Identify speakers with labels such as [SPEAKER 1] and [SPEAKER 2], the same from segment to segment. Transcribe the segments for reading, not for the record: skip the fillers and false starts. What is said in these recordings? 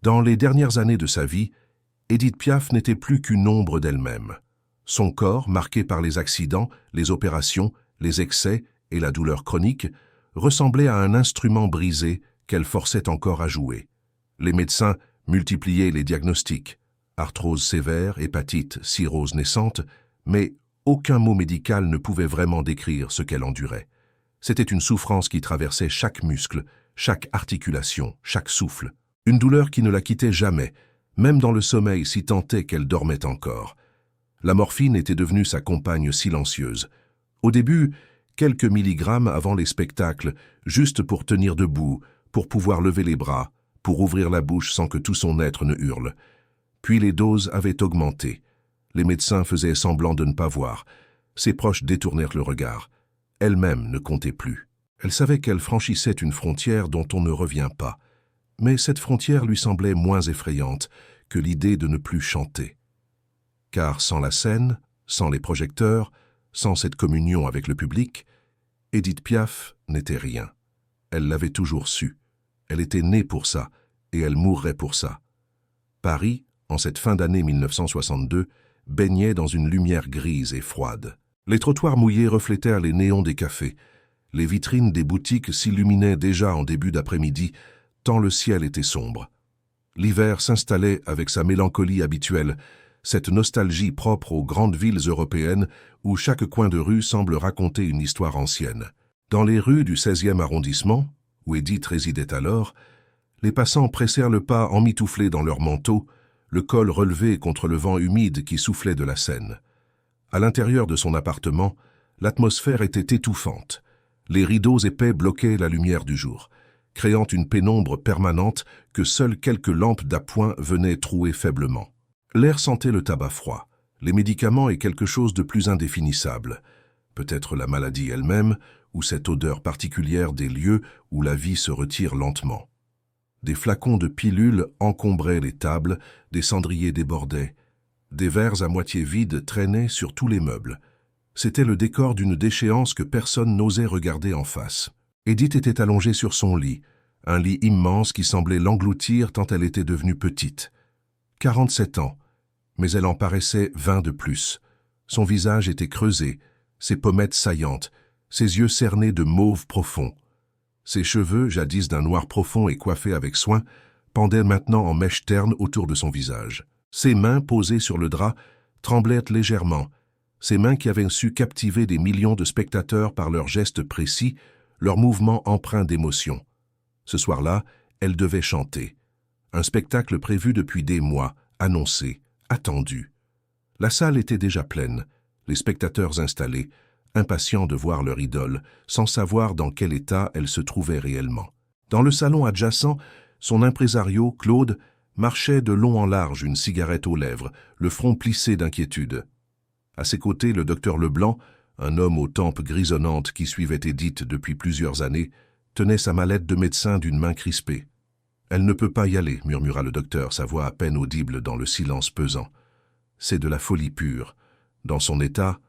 [SPEAKER 1] Dans les dernières années de sa vie, Édith Piaf n'était plus qu'une ombre d'elle-même. Son corps, marqué par les accidents, les opérations, les excès et la douleur chronique, ressemblait à un instrument brisé qu'elle forçait encore à jouer. Les médecins multipliaient les diagnostics, arthrose sévère, hépatite, cirrhose naissante, mais aucun mot médical ne pouvait vraiment décrire ce qu'elle endurait. C'était une souffrance qui traversait chaque muscle, chaque articulation, chaque souffle. Une douleur qui ne la quittait jamais, même dans le sommeil si tant est qu'elle dormait encore. La morphine était devenue sa compagne silencieuse. Au début, quelques milligrammes avant les spectacles, juste pour tenir debout, pour pouvoir lever les bras, pour ouvrir la bouche sans que tout son être ne hurle. Puis les doses avaient augmenté. Les médecins faisaient semblant de ne pas voir. Ses proches détournèrent le regard. Elle-même ne comptait plus. Elle savait qu'elle franchissait une frontière dont on ne revient pas. Mais cette frontière lui semblait moins effrayante que l'idée de ne plus chanter. Car sans la scène, sans les projecteurs, sans cette communion avec le public, Édith Piaf n'était rien. Elle l'avait toujours su. Elle était née pour ça, et elle mourrait pour ça. Paris, en cette fin d'année 1962, baignait dans une lumière grise et froide. Les trottoirs mouillés reflétèrent les néons des cafés. Les vitrines des boutiques s'illuminaient déjà en début d'après-midi, tant le ciel était sombre. L'hiver s'installait avec sa mélancolie habituelle, cette nostalgie propre aux grandes villes européennes où chaque coin de rue semble raconter une histoire ancienne. Dans les rues du 16e arrondissement, où Édith résidait alors, les passants pressèrent le pas emmitouflés dans leurs manteaux, le col relevé contre le vent humide qui soufflait de la Seine. À l'intérieur de son appartement, l'atmosphère était étouffante. Les rideaux épais bloquaient la lumière du jour, créant une pénombre permanente que seules quelques lampes d'appoint venaient trouer faiblement. L'air sentait le tabac froid, les médicaments et quelque chose de plus indéfinissable, peut-être la maladie elle-même ou cette odeur particulière des lieux où la vie se retire lentement. Des flacons de pilules encombraient les tables, des cendriers débordaient, des verres à moitié vides traînaient sur tous les meubles. C'était le décor d'une déchéance que personne n'osait regarder en face. Édith était allongée sur son lit, un lit immense qui semblait l'engloutir tant elle était devenue petite. 47 ans, mais elle en paraissait 20 de plus. Son visage était creusé, ses pommettes saillantes, ses yeux cernés de mauve profond. Ses cheveux, jadis d'un noir profond et coiffés avec soin, pendaient maintenant en mèches ternes autour de son visage. Ses mains, posées sur le drap, tremblaient légèrement, ses mains qui avaient su captiver des millions de spectateurs par leurs gestes précis, leurs mouvements empreints d'émotion. Ce soir-là, elle devait chanter. Un spectacle prévu depuis des mois, annoncé, attendu. La salle était déjà pleine, les spectateurs installés, impatients de voir leur idole, sans savoir dans quel état elle se trouvait réellement. Dans le salon adjacent, son impresario, Claude, marchait de long en large, une cigarette aux lèvres, le front plissé d'inquiétude. À ses côtés, le docteur Leblanc, un homme aux tempes grisonnantes qui suivait Édith depuis plusieurs années, tenait sa mallette de médecin d'une main crispée. « Elle ne peut pas y aller », murmura le docteur, sa voix à peine audible dans le silence pesant. « C'est de la folie pure. Dans son état,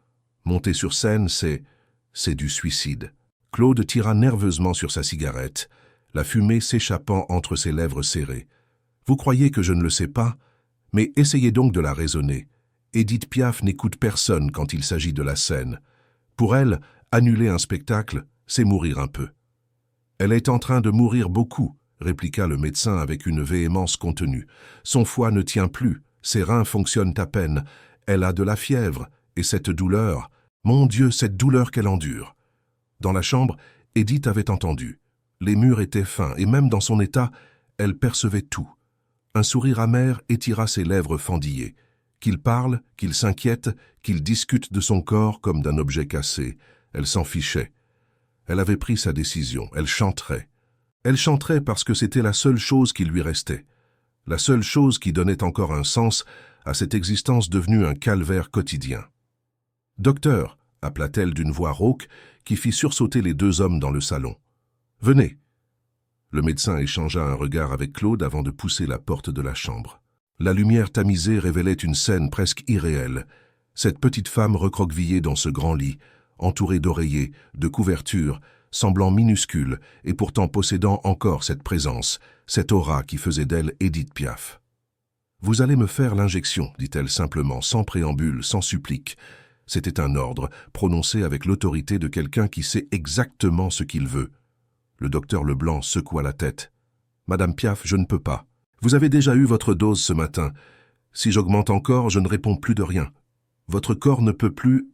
[SPEAKER 1] monter sur scène, c'est du suicide. » Claude tira nerveusement sur sa cigarette, la fumée s'échappant entre ses lèvres serrées. « Vous croyez que je ne le sais pas? Mais essayez donc de la raisonner. Édith Piaf n'écoute personne quand il s'agit de la scène. Pour elle, annuler un spectacle, c'est mourir un peu. »« Elle est en train de mourir beaucoup, » répliqua le médecin avec une véhémence contenue. « Son foie ne tient plus, ses reins fonctionnent à peine, elle a de la fièvre, et cette douleur, mon Dieu, cette douleur qu'elle endure. » Dans la chambre, Édith avait entendu. Les murs étaient fins, et même dans son état, elle percevait tout. Un sourire amer étira ses lèvres fendillées. Qu'il parle, qu'il s'inquiète, qu'il discute de son corps comme d'un objet cassé, elle s'en fichait. Elle avait pris sa décision, elle chanterait. Elle chanterait parce que c'était la seule chose qui lui restait, la seule chose qui donnait encore un sens à cette existence devenue un calvaire quotidien. « Docteur !» appela-t-elle d'une voix rauque qui fit sursauter les deux hommes dans le salon. « Venez !» Le médecin échangea un regard avec Claude avant de pousser la porte de la chambre. La lumière tamisée révélait une scène presque irréelle. Cette petite femme recroquevillée dans ce grand lit, entourée d'oreillers, de couvertures, semblant minuscule et pourtant possédant encore cette présence, cette aura qui faisait d'elle Édith Piaf. « Vous allez me faire l'injection, dit-elle simplement, sans préambule, sans supplique. C'était un ordre, prononcé avec l'autorité de quelqu'un qui sait exactement ce qu'il veut. Le docteur Leblanc secoua la tête. « Madame Piaf, je ne peux pas. Vous avez déjà eu votre dose ce matin. Si j'augmente encore, je ne réponds plus de rien. Votre corps ne peut plus... »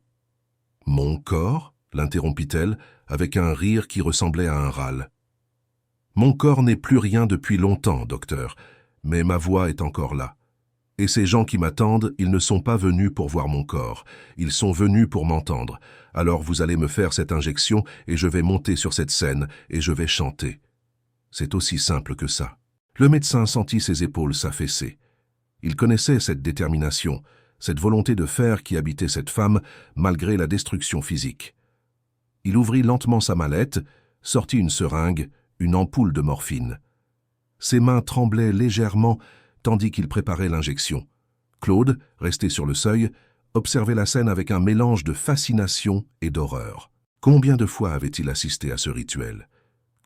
[SPEAKER 1] « Mon corps ?» l'interrompit-elle, avec un rire qui ressemblait à un râle. « Mon corps n'est plus rien depuis longtemps, docteur, mais ma voix est encore là. Et ces gens qui m'attendent, ils ne sont pas venus pour voir mon corps, ils sont venus pour m'entendre. Alors vous allez me faire cette injection et je vais monter sur cette scène et je vais chanter. » C'est aussi simple que ça. Le médecin sentit ses épaules s'affaisser. Il connaissait cette détermination, cette volonté de fer qui habitait cette femme malgré la destruction physique. Il ouvrit lentement sa mallette, sortit une seringue, une ampoule de morphine. Ses mains tremblaient légèrement tandis qu'il préparait l'injection. Claude, resté sur le seuil, observait la scène avec un mélange de fascination et d'horreur. Combien de fois avait-il assisté à ce rituel?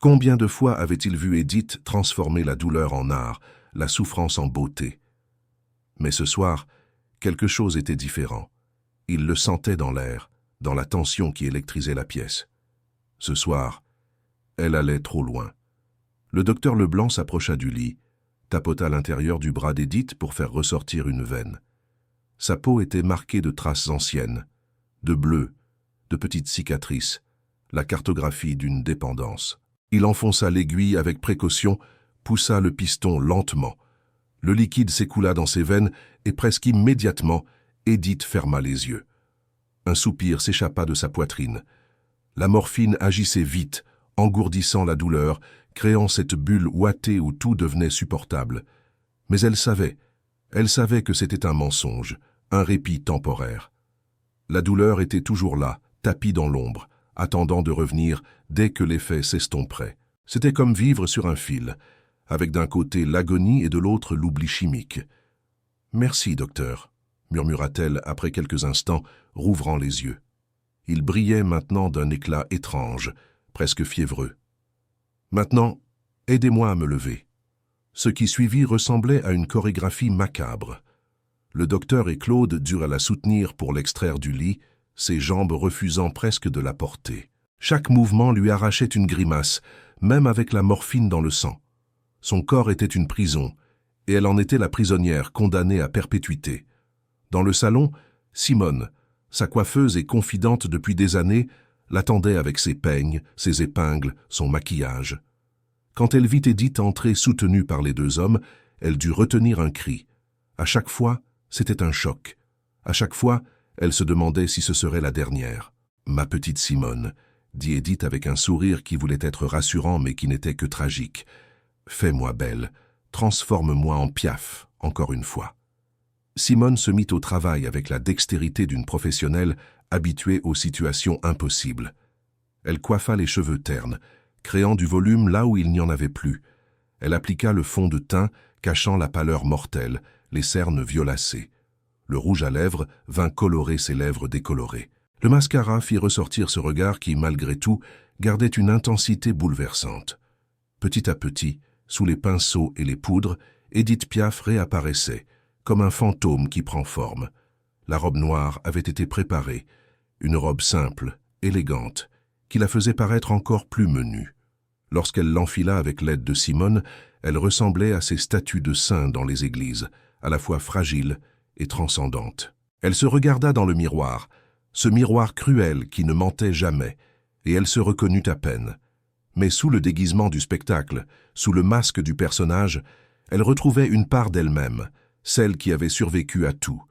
[SPEAKER 1] Combien de fois avait-il vu Édith transformer la douleur en art, la souffrance en beauté? Mais ce soir, quelque chose était différent. Il le sentait dans l'air, dans la tension qui électrisait la pièce. Ce soir, elle allait trop loin. Le docteur Leblanc s'approcha du lit, tapota l'intérieur du bras d'Édith pour faire ressortir une veine. Sa peau était marquée de traces anciennes, de bleu, de petites cicatrices, la cartographie d'une dépendance. Il enfonça l'aiguille avec précaution, poussa le piston lentement. Le liquide s'écoula dans ses veines et presque immédiatement, Édith ferma les yeux. Un soupir s'échappa de sa poitrine. La morphine agissait vite, engourdissant la douleur, créant cette bulle ouatée où tout devenait supportable. Mais elle savait que c'était un mensonge, un répit temporaire. La douleur était toujours là, tapie dans l'ombre, attendant de revenir dès que l'effet s'estomperait. C'était comme vivre sur un fil, avec d'un côté l'agonie et de l'autre l'oubli chimique. « Merci, docteur », murmura-t-elle après quelques instants, rouvrant les yeux. Il brillait maintenant d'un éclat étrange, presque fiévreux. « Maintenant, aidez-moi à me lever. » Ce qui suivit ressemblait à une chorégraphie macabre. Le docteur et Claude durent la soutenir pour l'extraire du lit, ses jambes refusant presque de la porter. Chaque mouvement lui arrachait une grimace, même avec la morphine dans le sang. Son corps était une prison, et elle en était la prisonnière condamnée à perpétuité. Dans le salon, Simone, sa coiffeuse et confidente depuis des années, l'attendait avec ses peignes, ses épingles, son maquillage. Quand elle vit Édith entrer soutenue par les deux hommes, elle dut retenir un cri. À chaque fois, c'était un choc. À chaque fois, elle se demandait si ce serait la dernière. « Ma petite Simone », dit Édith avec un sourire qui voulait être rassurant mais qui n'était que tragique. « Fais-moi belle, transforme-moi en Piaf, encore une fois. » Simone se mit au travail avec la dextérité d'une professionnelle habituée aux situations impossibles. Elle coiffa les cheveux ternes, créant du volume là où il n'y en avait plus. Elle appliqua le fond de teint, cachant la pâleur mortelle, les cernes violacées. Le rouge à lèvres vint colorer ses lèvres décolorées. Le mascara fit ressortir ce regard qui, malgré tout, gardait une intensité bouleversante. Petit à petit, sous les pinceaux et les poudres, Édith Piaf réapparaissait, comme un fantôme qui prend forme. La robe noire avait été préparée, une robe simple, élégante, qui la faisait paraître encore plus menue. Lorsqu'elle l'enfila avec l'aide de Simone, elle ressemblait à ces statues de saints dans les églises, à la fois fragiles et transcendantes. Elle se regarda dans le miroir, ce miroir cruel qui ne mentait jamais, et elle se reconnut à peine. Mais sous le déguisement du spectacle, sous le masque du personnage, elle retrouvait une part d'elle-même, celle qui avait survécu à tout.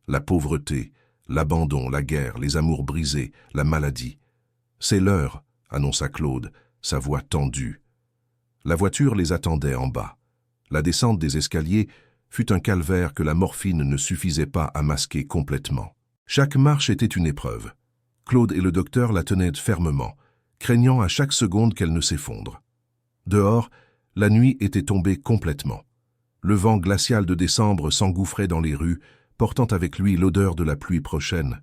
[SPEAKER 1] La pauvreté, l'abandon, la guerre, les amours brisés, la maladie. « C'est l'heure », annonça Claude, sa voix tendue. La voiture les attendait en bas. La descente des escaliers fut un calvaire que la morphine ne suffisait pas à masquer complètement. Chaque marche était une épreuve. Claude et le docteur la tenaient fermement, craignant à chaque seconde qu'elle ne s'effondre. Dehors, la nuit était tombée complètement. Le vent glacial de décembre s'engouffrait dans les rues, portant avec lui l'odeur de la pluie prochaine.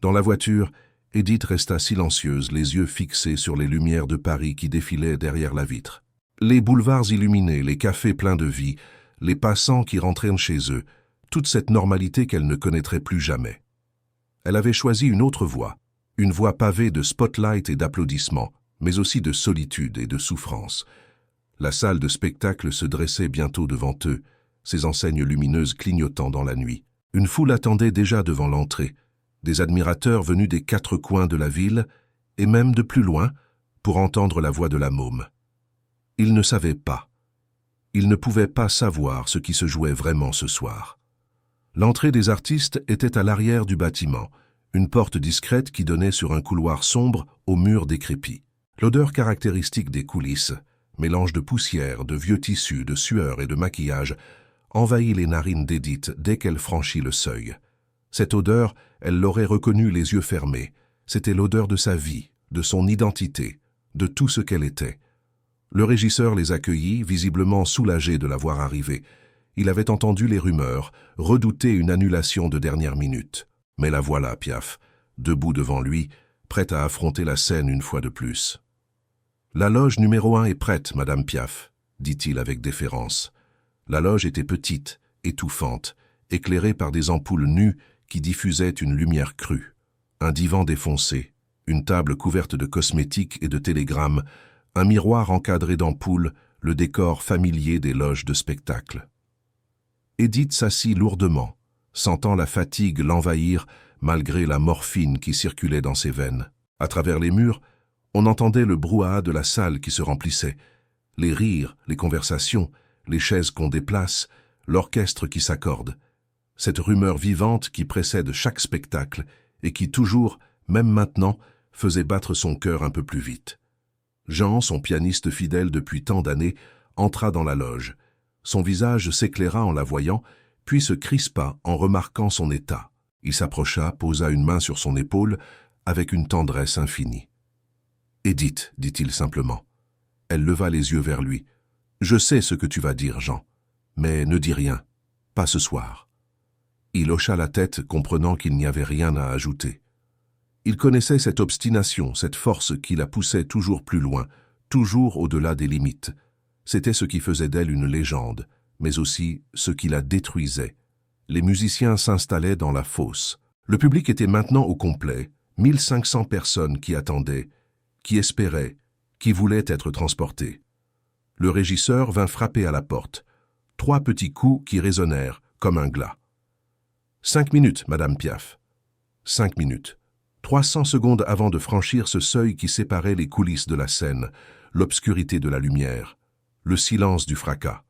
[SPEAKER 1] Dans la voiture, Édith resta silencieuse, les yeux fixés sur les lumières de Paris qui défilaient derrière la vitre. Les boulevards illuminés, les cafés pleins de vie, les passants qui rentraient chez eux, toute cette normalité qu'elle ne connaîtrait plus jamais. Elle avait choisi une autre voie, une voie pavée de spotlights et d'applaudissements, mais aussi de solitude et de souffrance. La salle de spectacle se dressait bientôt devant eux, ses enseignes lumineuses clignotant dans la nuit. Une foule attendait déjà devant l'entrée, des admirateurs venus des quatre coins de la ville, et même de plus loin, pour entendre la voix de la môme. Ils ne savaient pas. Ils ne pouvaient pas savoir ce qui se jouait vraiment ce soir. L'entrée des artistes était à l'arrière du bâtiment, une porte discrète qui donnait sur un couloir sombre aux murs décrépits. L'odeur caractéristique des coulisses, mélange de poussière, de vieux tissus, de sueur et de maquillage, envahit les narines d'Edith dès qu'elle franchit le seuil. Cette odeur, elle l'aurait reconnue les yeux fermés. C'était l'odeur de sa vie, de son identité, de tout ce qu'elle était. Le régisseur les accueillit, visiblement soulagé de la voir arriver. Il avait entendu les rumeurs, redouté une annulation de dernière minute. Mais la voilà, Piaf, debout devant lui, prête à affronter la scène une fois de plus. « La loge numéro 1 est prête, Madame Piaf, » dit-il avec déférence. La loge était petite, étouffante, éclairée par des ampoules nues qui diffusaient une lumière crue. Un divan défoncé, une table couverte de cosmétiques et de télégrammes, un miroir encadré d'ampoules, le décor familier des loges de spectacle. Edith s'assit lourdement, sentant la fatigue l'envahir malgré la morphine qui circulait dans ses veines. À travers les murs, on entendait le brouhaha de la salle qui se remplissait, les rires, les conversations, les chaises qu'on déplace, l'orchestre qui s'accorde. Cette rumeur vivante qui précède chaque spectacle et qui toujours, même maintenant, faisait battre son cœur un peu plus vite. Jean, son pianiste fidèle depuis tant d'années, entra dans la loge. Son visage s'éclaira en la voyant, puis se crispa en remarquant son état. Il s'approcha, posa une main sur son épaule, avec une tendresse infinie. « Edith, dit-il simplement. » Elle leva les yeux vers lui. « Je sais ce que tu vas dire, Jean, mais ne dis rien, pas ce soir. » Il hocha la tête, comprenant qu'il n'y avait rien à ajouter. Il connaissait cette obstination, cette force qui la poussait toujours plus loin, toujours au-delà des limites. C'était ce qui faisait d'elle une légende, mais aussi ce qui la détruisait. Les musiciens s'installaient dans la fosse. Le public était maintenant au complet, 1500 personnes qui attendaient, qui espéraient, qui voulaient être transportées. Le régisseur vint frapper à la porte. 3 petits coups qui résonnèrent, comme un glas. « 5 minutes, Madame Piaf. » 5 minutes. 300 secondes avant de franchir ce seuil qui séparait les coulisses de la scène, l'obscurité de la lumière, le silence du fracas.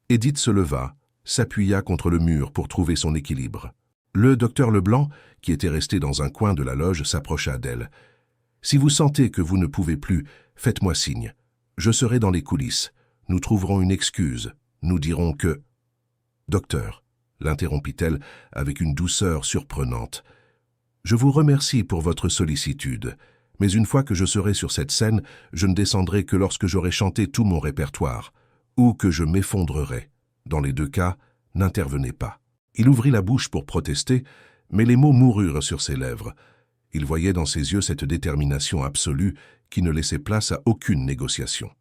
[SPEAKER 1] Edith se leva, s'appuya contre le mur pour trouver son équilibre. Le docteur Leblanc, qui était resté dans un coin de la loge, s'approcha d'elle. « Si vous sentez que vous ne pouvez plus, faites-moi signe. Je serai dans les coulisses. Nous trouverons une excuse. Nous dirons que... » « Docteur, » l'interrompit-elle avec une douceur surprenante. « Je vous remercie pour votre sollicitude, mais une fois que je serai sur cette scène, je ne descendrai que lorsque j'aurai chanté tout mon répertoire, ou que je m'effondrerai. Dans les 2 cas, n'intervenez pas. » Il ouvrit la bouche pour protester, mais les mots moururent sur ses lèvres. Il voyait dans ses yeux cette détermination absolue qui ne laissait place à aucune négociation.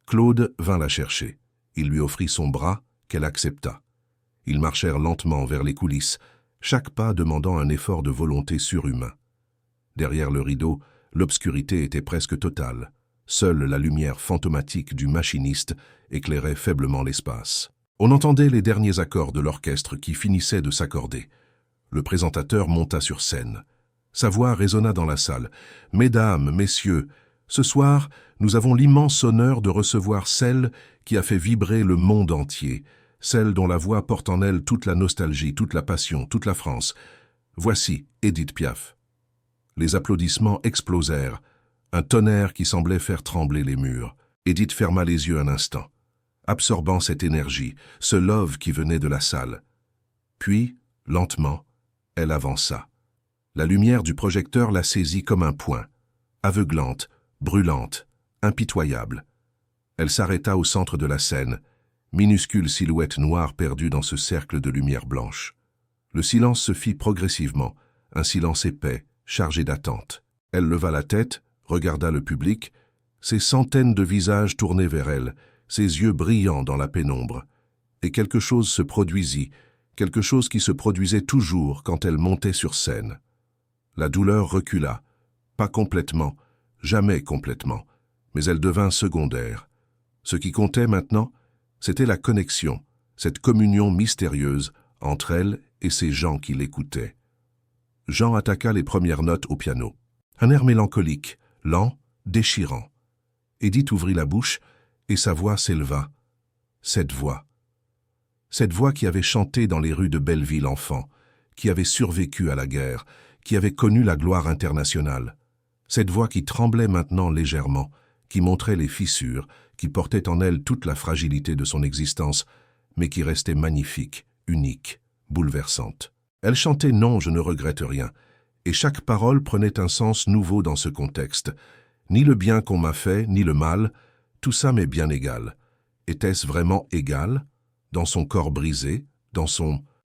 [SPEAKER 1] Claude vint la chercher. Il lui offrit son bras, qu'elle accepta. Ils marchèrent lentement vers les coulisses, chaque pas demandant un effort de volonté surhumain. Derrière le rideau, l'obscurité était presque totale. Seule la lumière fantomatique du machiniste éclairait faiblement l'espace. On entendait les derniers accords de l'orchestre qui finissaient de s'accorder. Le présentateur monta sur scène. Sa voix résonna dans la salle. « Mesdames, messieurs, ce soir, nous avons l'immense honneur de recevoir celle qui a fait vibrer le monde entier, celle dont la voix porte en elle toute la nostalgie, toute la passion, toute la France. Voici Edith Piaf. » Les applaudissements explosèrent, un tonnerre qui semblait faire trembler les murs. Edith ferma les yeux un instant, absorbant cette énergie, ce love qui venait de la salle. Puis, lentement, elle avança. La lumière du projecteur la saisit comme un poing, aveuglante, brûlante, impitoyable. Elle s'arrêta au centre de la scène, minuscule silhouette noire perdue dans ce cercle de lumière blanche. Le silence se fit progressivement, un silence épais, chargé d'attente. Elle leva la tête, regarda le public. ces centaines de visages tournés vers elle, ses yeux brillants dans la pénombre. Et quelque chose se produisit, quelque chose qui se produisait toujours quand elle montait sur scène. La douleur recula, pas complètement, jamais complètement, mais elle devint secondaire. Ce qui comptait maintenant, c'était la connexion, cette communion mystérieuse entre elle et ces gens qui l'écoutaient. Jean attaqua les premières notes au piano. Un air mélancolique, lent, déchirant. Edith ouvrit la bouche et sa voix s'éleva. Cette voix qui avait chanté dans les rues de Belleville enfant, qui avait survécu à la guerre, qui avait connu la gloire internationale. Cette voix qui tremblait maintenant légèrement, qui montrait les fissures, qui portait en elle toute la fragilité de son existence, mais qui restait magnifique, unique, bouleversante. Elle chantait « Non, je ne regrette rien », et chaque parole prenait un sens nouveau dans ce contexte. Ni le bien qu'on m'a fait, ni le mal, tout ça m'est bien égal. Était-ce vraiment égal ? Dans son corps brisé, dans son